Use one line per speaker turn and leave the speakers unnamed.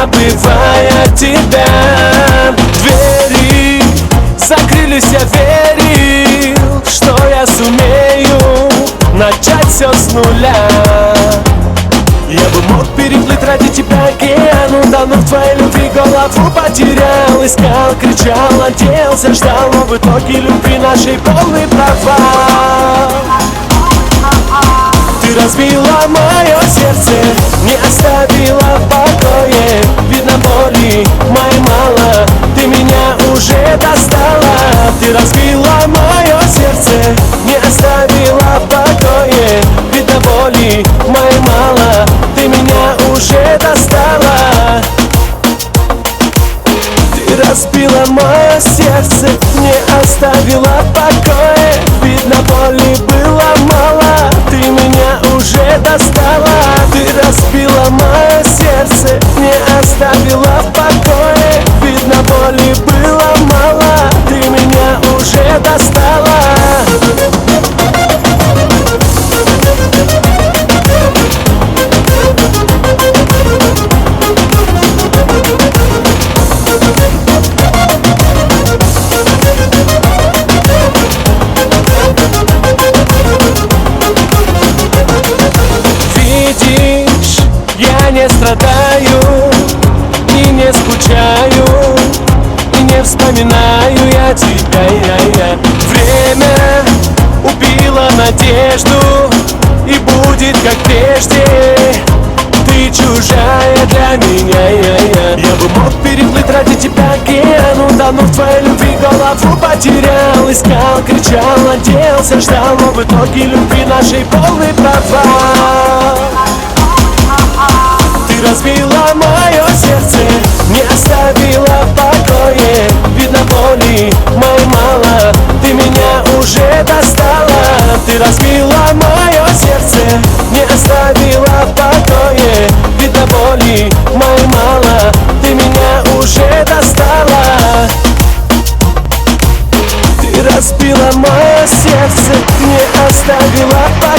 забывая тебя. Двери закрылись, я верил, что я сумею начать все с нуля. Я бы мог переплыть ради тебя океан, утонув в твоей любви, голову потерял. Искал, кричал, надеялся, ждал, но в итоге любви нашей полный провал. Ты разбила мое сердце, не оставила в покое. Видно, боли моей мало, ты меня уже достала. Ты разбила мое сердце, не оставила в покое. Видно, боли моей мало, ты меня уже достала. Ты разбила мое сердце, не оставила в покое. Видно, боли было мало, ты меня уже достала. Ты разбила мое сердце, не оставила в покое. Видно, боли было мало, ты меня уже достала. Я не страдаю и не скучаю, и не вспоминаю я тебя. Время убило надежду, и будет как прежде. Ты чужая для меня. Я бы мог переплыть ради тебя океан, утонув в твоей любви, голову потерял. Искал, кричал, надеялся, ждал, но в итоге любви нашей полный провал. Ты разбила мое сердце, не оставила в покое. Видно, боли моей мало, ты меня уже достала. Ты разбила мое сердце, не оставила в покое. Видно, боли моей мало, ты меня уже достала. Ты разбила мое сердце, не оставила в покое.